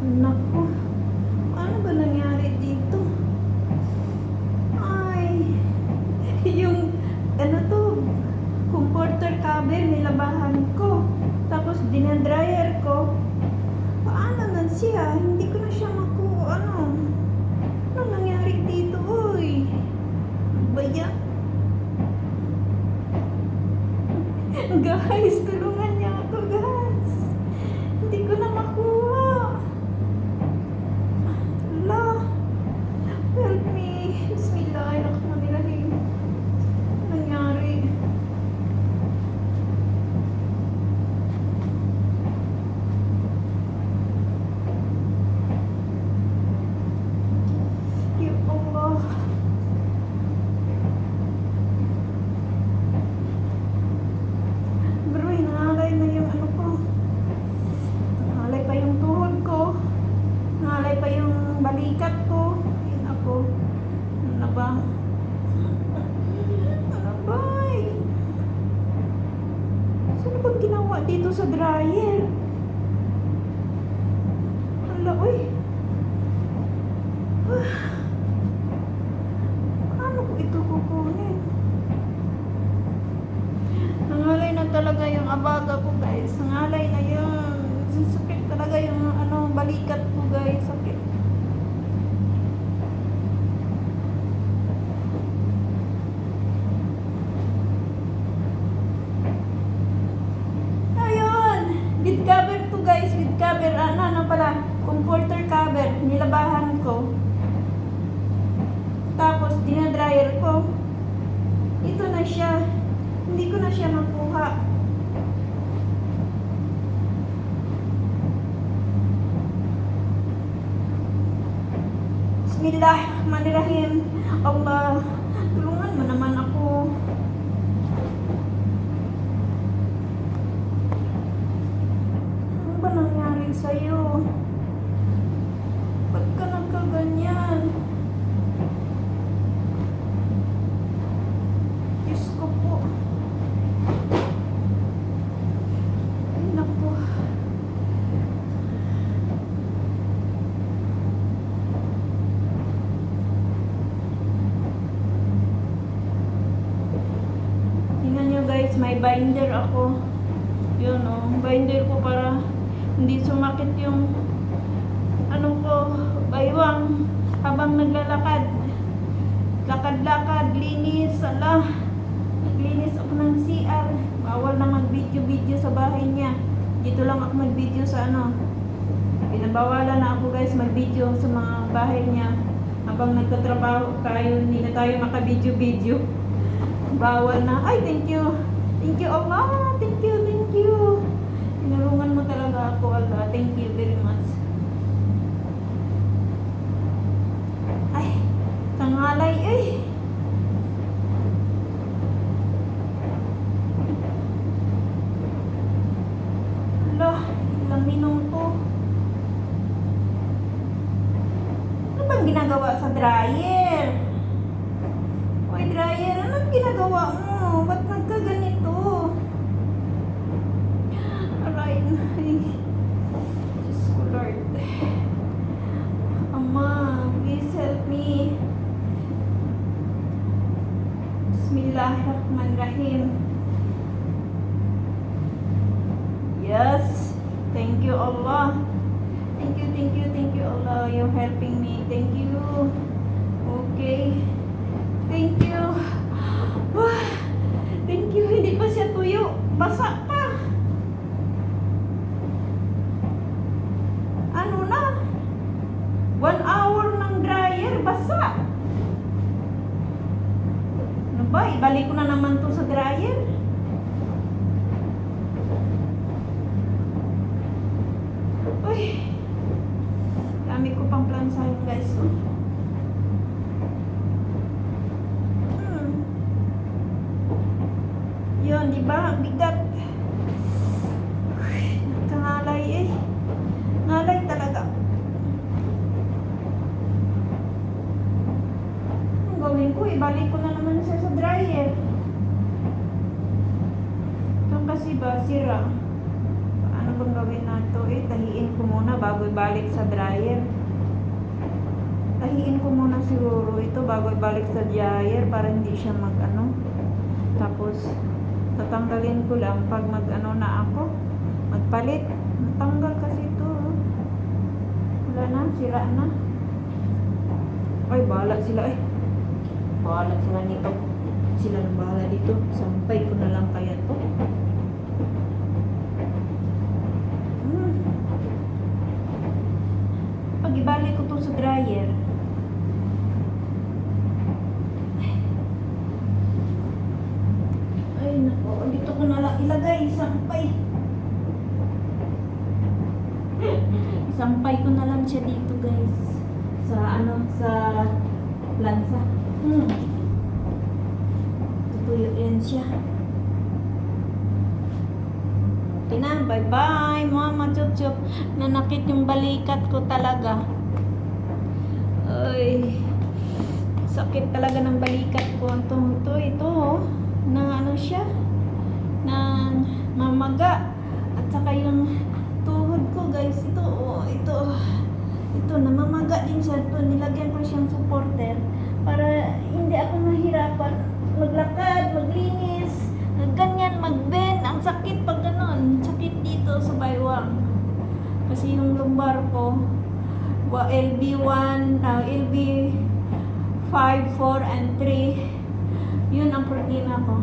Naku, ano ba nangyari dito? Ay, yung ano to, comforter cover nilabahan ko. Tapos dinadryer ko. Paano na siya? Hindi ko na siya ano nangyari dito, uy? Ano ba yan? Guys, tulungan niya ako, guys. Hindi ko na makuha. Ala, help me. Bismillahirrahmanirrahim. Ano nangyari? Ya Allah. Bro, nangalay na yung ano ko. Nangalay pa yung tuhod ko. Nangalay pa yung balikat ko. Yun ako. Ano na ba? Ano ba? Sino bang ginawa dito sa dryer? Hala, uy. Paano ko ito kukunin? Nangalay na talaga yung abaga ko, guys. Nangalay na yun. Sakit talaga yung balikat ko, guys. Sakit. Ayun! With cover to, guys. With cover. Ano pala? Comforter cover. Nilabahan ko. Tapos, dinadryer ko. Ito na siya. Hindi ko na siya makuha. Bismillahirrahmanirrahim. Allah, tulungan mo naman ako. Ano ba nangyari sa'yo? Ba't ka nagkaganyan? Diyos ko po. Ay, naku. Tingnan nyo, guys, may binder ako. Yun, oh, binder ko para hindi sumakit yung ano ko, baywang habang naglalakad. Lakad-lakad, linis, ala. Naglinis ako ng CR. Bawal na mag-video-video sa bahay niya. Dito lang ako mag-video sa Pinabawalan na ako, guys, mag-video sa mga bahay niya. Habang nagtatrabaho tayo, hindi na tayo maka-video-video. Bawal na. Ay, thank you. Thank you, Allah. Thank you, thank you. Tinulungan mo talaga ako, Allah. Thank you very much. Ay, tangalay eh. Ala, ilang minuto. Ano bang ginagawa sa dryer? Oy, dryer, anong ginagawa mo? Ba't nagkaganito? Aray, ay. Diyos ko, Lord. Ama, please help me. Bismillahirrahmanirrahim. Yes. Thank you, Allah. Thank you, thank you, thank you, Allah. You're helping me. Thank you. Okay. Thank you. Thank you. Hindi pa siya tuyo. Basa pa. Ano na? 1 hour ng dryer. Basa. Ano ba? Ibalik ko na naman to sa dryer. Uy. Dami ko pang plansahin, guys. Yun, di ba? Bigat. Nagkangalay eh. Ngalay talaga. Ang gawin ko, ibalik ko na naman siya sa dryer. Ito kasi ba, sira. Paano bang gawin nato? Tahiin ko muna bago ibalik sa dryer. Tahiin ko muna siguro ito bago ibalik sa dryer para hindi siya tapos tatanggalin ko lang pag na ako magpalit. Natanggal kasi ito. Wala na, sira na. Ay, bahala sila bahala sila nito. Sila nang bahala dito. Sampay ko na lang kaya to. Pag ibalik ko to sa dryer, ay nako, dito ko na lang ilagay. Sampay ko na lang siya dito, guys. Sa plansa. Tutuyo yan siya. Okay na, bye-bye, mama, chup-chup. Nanakit yung balikat ko talaga. Ay, sakit talaga ng balikat ko. Ito, na siya, nang mamaga. At saka yung tuhod ko, guys, ito, namamaga din siya. Ito, nilagyan ko siyang supporter para hindi ako mahirapan maglakad, maglinis, ganyan, mag-bend. Ang sakit pag ganon. Sakit dito sa baywang. Kasi yung lumbar ko, LB1, LB 5, 4, and 3. Yun ang problema ko.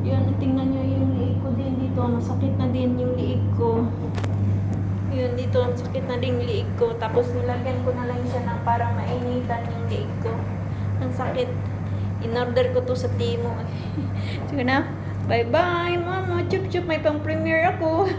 Yun, tingnan nyo yung liig ko din dito. Masakit na din yung liig ko. Yun, dito, sakit na din yung liig ko. Tapos nilagyan ko na lang siya ng parang mainitan yung liig ko. Ang sakit. In-order ko to sa Timo. Sige na. Bye-bye, mama. Chup-chup. May pang-premiere ako.